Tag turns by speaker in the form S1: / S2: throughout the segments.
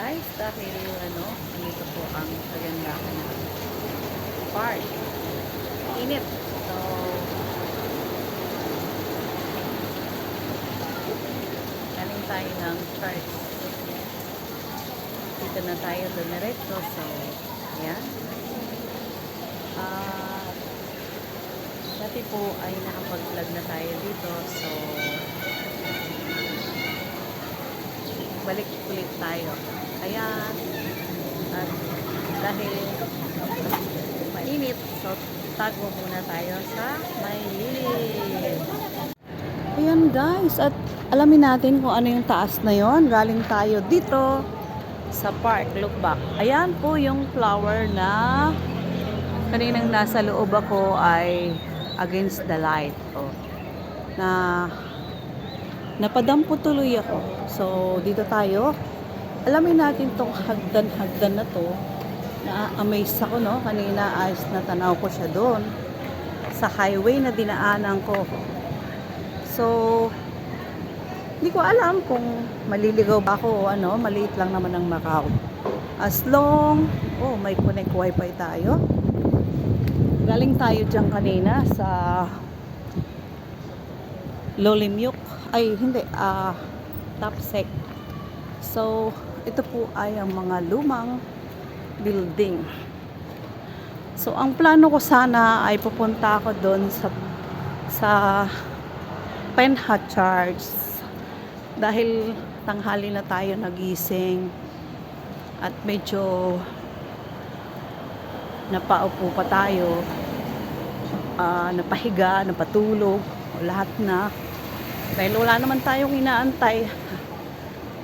S1: guys dahil dito po ang kagandahan ng park. Init. So, galing tayo ng church. Dito na tayo dumiretso. So, ayan. Dati po ay nakapag-vlog na tayo dito. So, balik ulit tayo. Ayan. At dahil mainit, so tago muna tayo sa Maylilid. Ayan guys, at alamin natin kung ano yung taas na yon. Galing tayo dito sa park, look back. Ayan po yung flower na kaninang nasa loob ako ay against the light. Oh, na napadampo tuloy ako. So, dito tayo. Alamin natin tong hagdan na to. Na-amaze ako, no? Kanina ayos na tanaw ko siya doon. Sa highway na dinaanan ko. So, hindi ko alam kung maliligaw ba ako o ano. Maliit lang naman ang Macau. As long, may connect wifi tayo. Galing tayo dyan kanina sa Lolimyuk. Ay, hindi. Tapsec. So, ito po ay ang mga lumang building. So, ang plano ko sana ay pupunta ako doon sa Penha Church. Dahil tanghali na tayo nagising at medyo napaupo pa tayo. Napahiga, napatulog, lahat na. Dahil wala naman tayong inaantay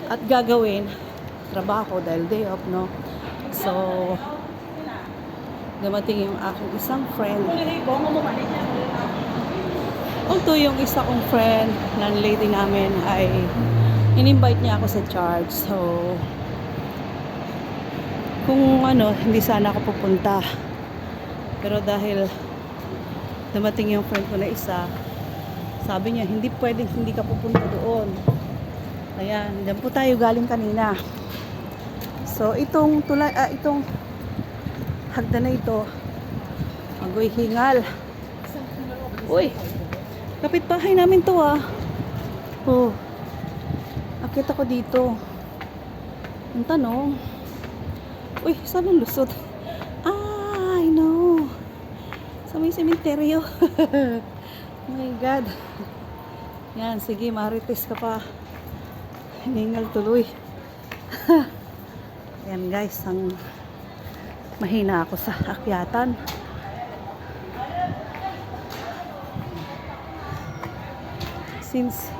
S1: at gagawin trabaho dahil day off, no? So, dumating yung aking isang friend. Although yung isa kong friend, landlady namin, ay in-invite niya ako sa church. So, kung hindi sana ako pupunta. Pero dahil dumating yung friend ko na isa, sabi niya, hindi pwedeng hindi ka pupunta doon. Ayan, dyan po tayo galing kanina. So, itong hagdan na ito, agoy hingal. Uy, kapitbahay namin to akit ako dito. Ang tanong, uy, saan ang lusot? I know. Sa may sementeryo. Oh my God. Yan, sige, marites ka pa. Hiningal tuloy. Yan guys, ang mahina ako sa akyatan. Since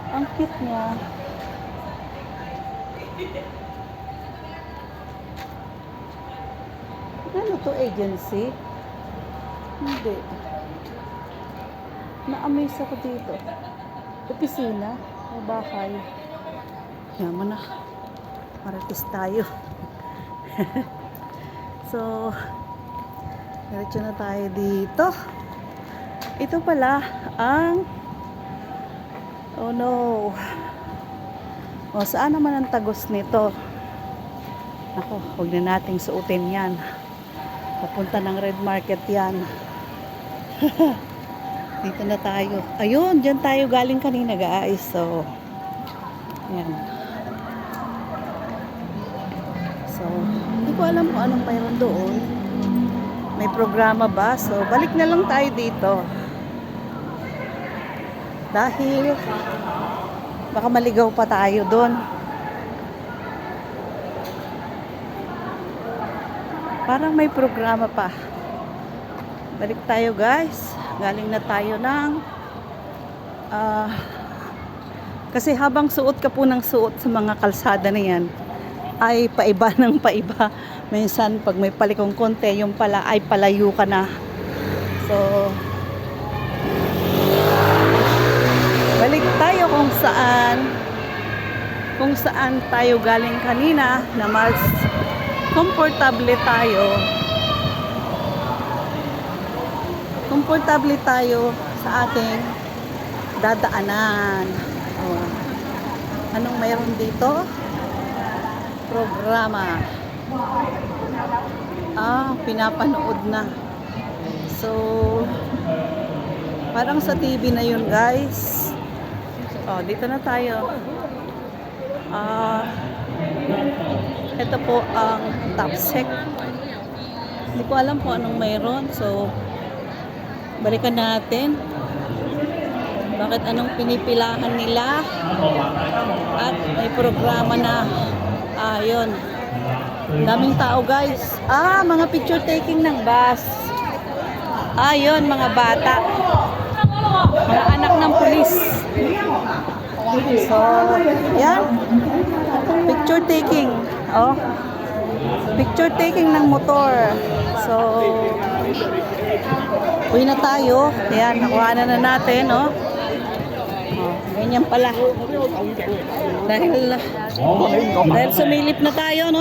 S1: ang cute niya. Ano to, agency? Hindi. Na-amaze ako dito. Opisina o bahay. Yaman na. Marites tayo. So, diretso na tayo dito. Ito pala ang oh no. Saan naman ang tagos nito? Ako, huwag na nating suotin yan. Papunta ng Red Market yan. Dito na tayo. Ayun, dyan tayo galing kanina guys. So, yan. So, hindi ko alam kung anong mayroon doon. May programa ba? So, balik na lang tayo dito. Dahil baka maligaw pa tayo doon. Parang may programa pa. Balik tayo guys. Galing na tayo ng kasi habang suot ka po ng suot sa mga kalsada na yan ay paiba ng paiba. Minsan pag may palikong konti, yung pala ay palayo ka na. So, balik tayo kung saan tayo galing kanina na mas komportable tayo sa ating dadaanan. Anong mayroon dito? Programa. Pinapanood na. So, parang sa TV na yun, guys. Dito na tayo. Ito po ang top sec. Hindi ko alam po anong mayroon. So, balikan natin. Bakit anong pinipilahan nila? At may programa na. Yun. Daming tao, guys. Mga picture taking ng bus. Yun, mga bata. Mga anak ng pulis. So, yan. Picture taking. Picture taking ng motor. So, uwi na tayo. Ayan, nakuha na natin, ganyan pala. Dahil sumilip na tayo,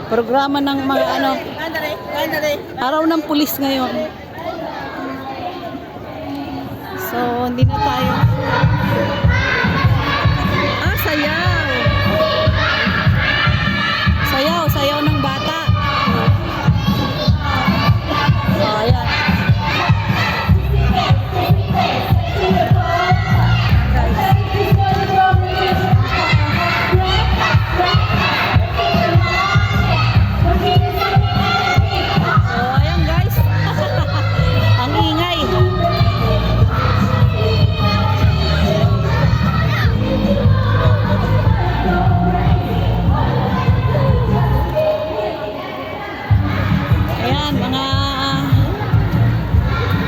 S1: Programa ng mga araw ng pulis ngayon. So, hindi na tayo. Sayaw. Sayaw ng bata. Ayan.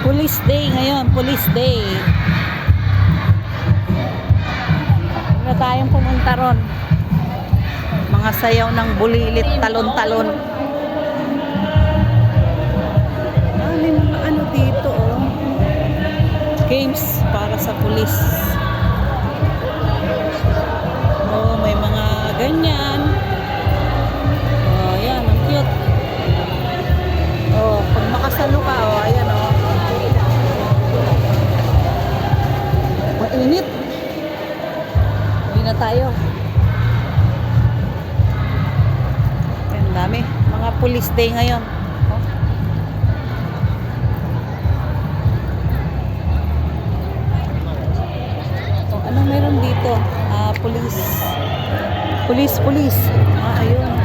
S1: Police Day ngayon, Police Day. Huwag na tayong pumunta ron. Mga sayaw ng bulilit, talon-talon. May mga dito, games para sa pulis. May mga ganyan. Yan, ang cute. Pag makasalo ka, ayan, mainit. Uwi na tayo. Ayan, dami. Mga police day ngayon. Anong meron dito? Police. Ayun.